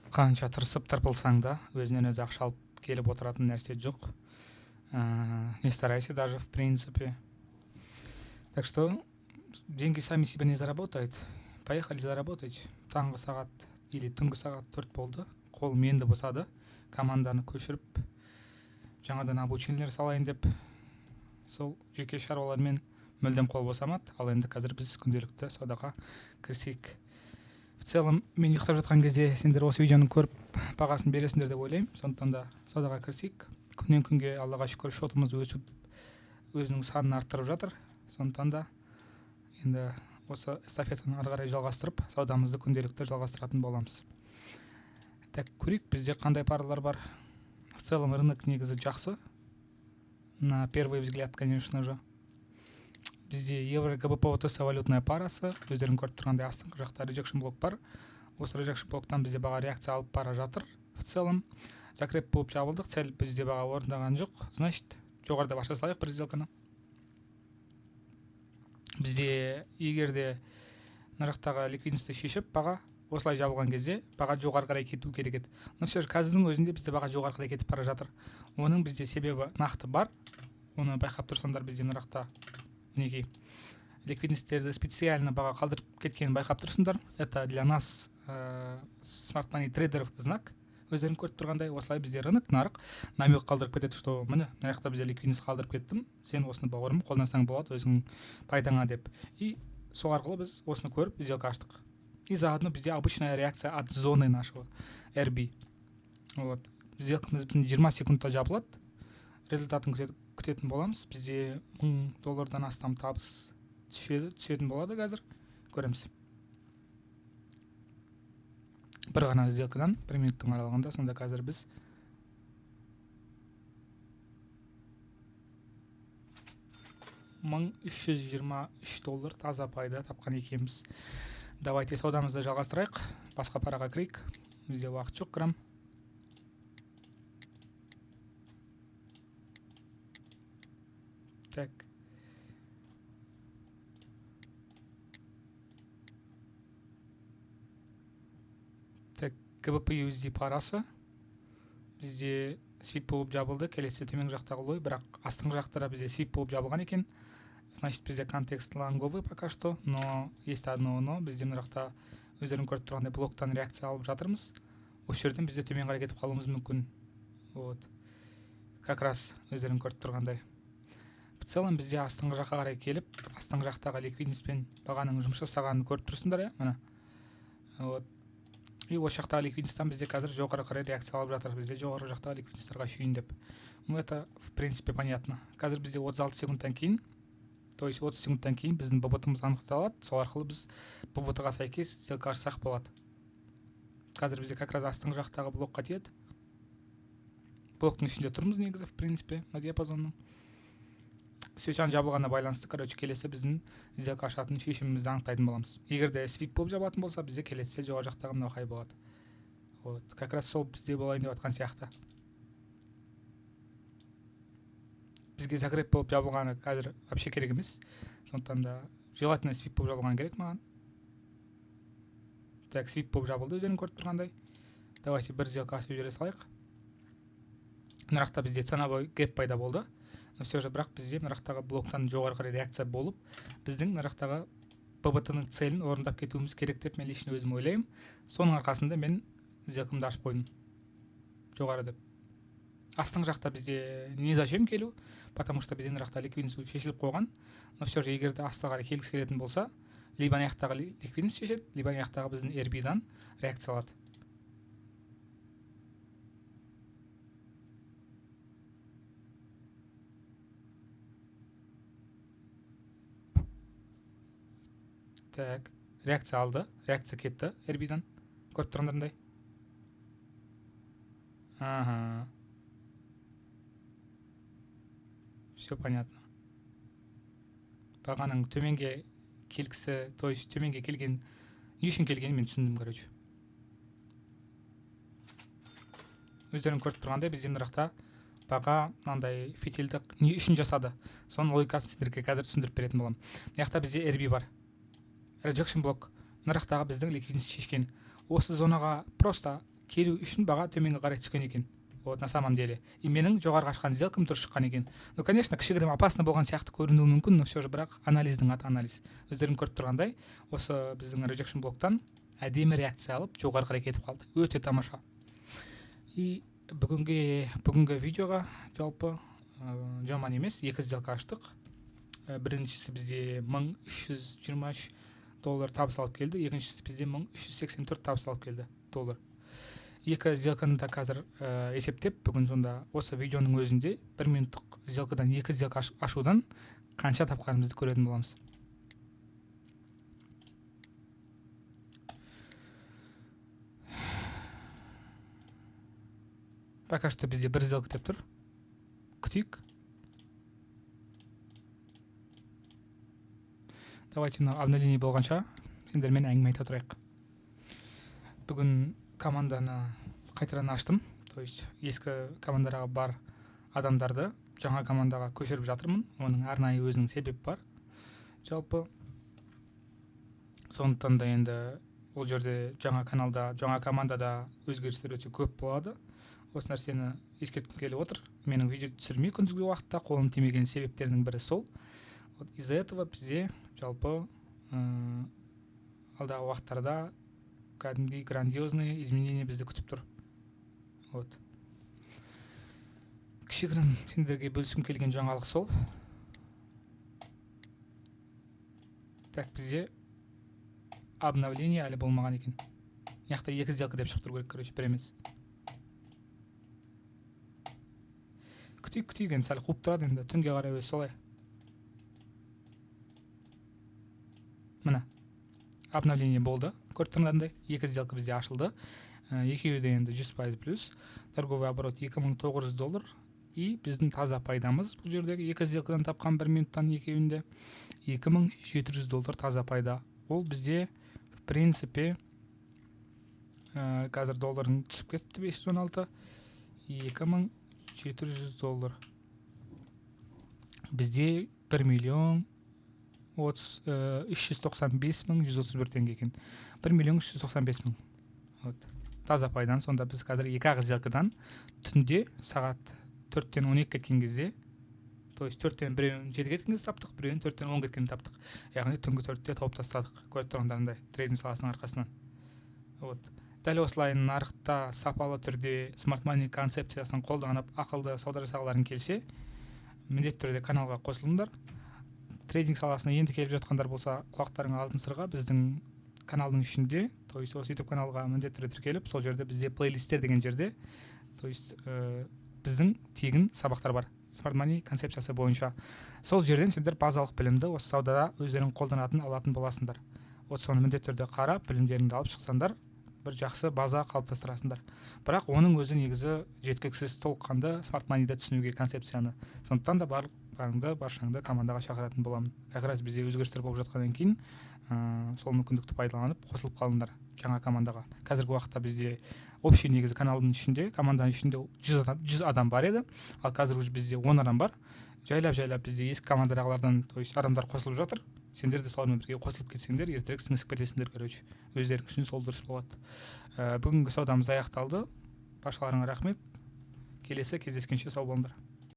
Қанша тырысып тырпылсаң да өзінен өзі ақша алып келіп отыратын нәрсе жоқ. Не старайся даже, в принципе. Так что деньги сами себя не заработают. Поехали заработать. Таңғы сағат или түнгі сағат 4 болды. Қолым енді босады. Команданы көшіріп, жаңадан обучениелер салайын деп, сол жеке шаруалармен мүлдем қол босамады. Ал енді қазір біз күнделікті саудаға кірісейік. В целом, мен ұйықтап жатқан кезде сендер осы видеоны көріп бағасын бересіңдер деп ойлаймын. Сондықтан да саудаға кірісейік. Күннен күнге Аллаға шүкір шотымыз өсіп, өзінің санын арттырып жатыр. Сондықтан да енді осы эстафетаны ары қарай жалғастырып, саудамызды күнделікті жалғастыратын боламыз. Так, көрейік, бізде қандай паралар бар. В целом, рынок негізі жақсы. На первый взгляд, конечно же. Бізде евро ГБП ОТС валютная парасы, өздерің көріп тұрғандай астыңғы жақта rejection блок бар. Осы rejection блоктан бізде баға реакция алып бара жатыр. В целом, закреп болып жабылдық, цель бізде баға орындаған жоқ. Значит, жоғарыда баша салайық бір сделканы. Бізде егерде нарықтағы ликвидностьті шешіп, баға осылай жабылған кезде баға жоғары қарай кету керек еді. Но все же қазірдің өзінде бізде баға жоғары қарай кетіп бара жатыр. Оның бізде себебі нақты бар. Оны байқап тұрсаңдар, бізде нарықта мінекей ликвидностьтерді специально баға қалдырып кеткенін байқап тұрсыңдар. Это для нас smart money трейдеров знак. Өздерің көріп тұрғандай, осылай бізде рынок, нарық намек қалдырып кетеді, что міне мына жақта бізде ликвидность қалдырып кеттім, сен осыны бауырым қолдансаң болады өзің пайдаңа деп. И сол арқылы біз осыны көріп сделка аштық. И заодно бізде обычная реакция от зоны нашего RB. Вот. Сделкамыз біздің 20 секундта жабылады. Результатын күтетін боламыз. Бізде $1000 астам табыс түсетін болады қазір. Көреміз. Бір ғана сделкадан 1 минуттың аралығында, сонда қазір біз $1323 таза пайда тапқан екенбіз. Давайте саудамызды жалғастырайық. Басқа параға кірейік. Бізде уақыт жоқ, кірам. Так. Так, ГБП USD парасы. Бізде свип болып жабылды, келесі төмен жақтағы лой, бірақ астыңғы жақтара бізде свип болып жабылған екен. Значит, бізде контекст лонговый пока что, но есть одно но. Бізде мына жақта өздерің көріп тұрғандай блоктан реакция алып жатырмыз. Осы жерден бізде төмен қарай кетіп қалуымыз мүмкін. Вот. Как раз өздерің көріп тұрғандай. В целом бізде астыңғы жаққа қарай келіп, астыңғы жақтағы ликвидностьпен бағаның жұмыс жасағанын көріп тұрсыңдар, иә, мына. Вот. И осы жақтағы ликвидностьтан бізде қазір жоғары қарай реакция алып жатыр. Бізде жоғары жақтағы ликвидностьтарға шүйін деп. Ну, это в принципе понятно. Қазір бізде 36 секундтан кейін, то есть 30 секундтан кейін біздің ББТ-мыз анықталады. Сол арқылы біз ББТ-ға сәйкес сделка ашсақ болады. Қазір бізде как раз астыңғы жақтағы блокқа тиеді. Блоктың ішінде тұрмыз негізі, в принципе, на диапазонның. Свечан жабылғанына байланысты, короче, келесі біздің сделка ашатын шешімімізді анықтайтын боламыз. Егер де свип болып жабылатын болса, бізде келесі жоғары жақтағы мынау қай болады. Вот, как раз сол бізде болайын деп жатқан сияқты. Бізге закреп болып жабылғаны қазір вообще керек емес. Сондықтан да желательно свип болып жабылған керек маған. Так, свип болып жабылды, өздерің көріп тұрғандай. Давайте бір сделка ашып жібере салайық. Нарықта бізде ценовой гэп пайда болды. Но все же бірақ бізде нарықтағы блоктан жоғары қарай реакция болып, біздің нарықтағы ББТ-ның целін орындап кетуіміз керек деп мен лично өзім ойлаймын. Соның арқасында мен сделкамды ашып қойдым. Жоғары деп. Астың жақта бізде не зачем келу, потому что бізде нарықта ликвидность шешіліп қойған. Но все же егер де астыға қарай келгісі келетін болса, либо аяқтағы ликвидность шешеді, либо аяқтағы біздің RB-дан реакция алады. Так, реакция алды, реакция кетті RB-дан. Көріп тұрғандарындай. Ага. Все понятно. Бағаның төменге келгісі, то есть төменге келген, не үшін келгенін мен түсіндім, короче. Өздерің көріп тұрғандай, бізде нарықта баға мынандай фитильдік не үшін жасады. Соның логикасын сіздерге қазір түсіндіріп беретін боламын. Мына бізде RB бар. Rejection блок нарықтағы біздің ликвидность шешкен. Осы зонаға просто келу үшін баға төменге қарай түскен екен. Вот, на самом деле. И менің жоғарғы ашқан сделкам дұрыс шыққан екен. Ну, конечно, кішігірім опасно болған сияқты көрінуі мүмкін, но все же бірақ анализдің аты анализ. Өздерің көріп тұрғандай, осы біздің rejection блоктан әдемі реакция алып, жоғары қарай кетіп қалды. Өте тамаша. И бүгінгі видеоға жалпы жаман емес, екі сделка аштық. Біріншісі бізде $1323 табыс алып келді, екіншісі бізде $1384 табыс алып келді доллар. Екі сделканы да қазір есептеп, бүгін сонда осы видеоның өзінде 1 минуттық сделкадан екі сделка ашудан қанша тапқанымызды көретін боламыз. Пока что бізде бір сделка деп тұр. Күтейік. Давайте обновление болғанша сендермен әңгіме айта тұрайық. Бүгін команданы қайтадан аштым. То есть ескі командаға бар адамдарды жаңа командаға көшіріп жатырмын. Оның арнайы өзінің себеп бар. Жалпы сондықтан да енді ол жерде жаңа каналда, жаңа командада өзгерістер өте көп болады. Осы нәрсені ескерткім келіп отыр. Менің видео түсірмей күндізгі уақытта қолым тимеген себептерінің бірі сол. Вот из-за этого бізде жалпы алдағы уақыттарда кәдімгідей грандиозные изменения бізді күтіп тұр. Вот. Кішігірім сендерге бөлісім келген жаңалық сол. Так, бізде обновление әлі болмаған екен. Яқта екі сделка деп шығып тұру керек, короче, бір емес. Күтейік енді сәл қуып тұрады енді, түнге қарай өз солай. Мына, обновление болды. Көріп тұрғандай, екі сделка бізде ашылды. Екеуі де енді 100% плюс. Торговый оборот $2900 и біздің таза пайдамыз бұл жердегі екі сделкадан тапқан 1 минуттан екеуінде $2700 таза пайда. Ол бізде, в принципе, қазір доллардың түсіп кетті 516, $2700. Бізде 1.395.131 теңге екен. 1.395.000. Вот. Таза пайдан, сонда біз қазір екі ақ сделкадан түнде сағат 4-тен 12 кеткен кезде, то есть 4-тен біреуін 7 кеткен кезде таптық, біреуін 4-тен 10 кеткен таптық. Яғни түнгі 4-те тауып тастадық, көріп тұрғандарындай, трейдинг саласының арқасынан. Вот. Дәл осылай нарықта сапалы түрде Smart Money концепциясын қолданып, ақылды сауда жасағыларың келсе, міндетті түрде каналға қосылыңдар. Трейдинг саласына енді келіп жатқандар болса, құлақтарыңа алтын сырға біздің каналдың ішінде, то есть осы YouTube каналға міндетті түрде тіркеліп, сол жерде бізде плейлисттер деген жерде, то есть біздің тегін сабақтар бар. Smart Money концепциясы бойынша. Сол жерден сендер базалық білімді осы саудада өздерің қолданатын алатын боласыңдар. Вот соны міндетті түрде қарап, білімдеріңді алып шықсаңдар, бір жақсы база қалыптастырасыңдар. Бірақ оның өзі негізі жеткіліксіз толыққанды Smart Money'ді түсінуге концепцияны. Сондықтан да баршаңды командаға шақыратын боламын. Как раз бізде өзгерістер болып жатқаннан кейін сол мүмкіндікті пайдаланып қосылып қалыңдар жаңа командаға. Қазіргі уақытта бізде общий негізі каналдың ішінде, команданың ішінде 100 адам бар еді, ал қазір уже бізде 10 адам бар. Жайлап бізде ескі командадағылардан, то есть адамдар қосылып жатыр. Сендер де солармен бірге қосылып кетсеңдер, ертерек сіңісіп кетесіңдер, короче. Өздерің үшін сол дұрыс болады. Бүгінгі саудамыз аяқталды. Баршаларыңа рахмет. Келесі кездескенше сау болыңдар.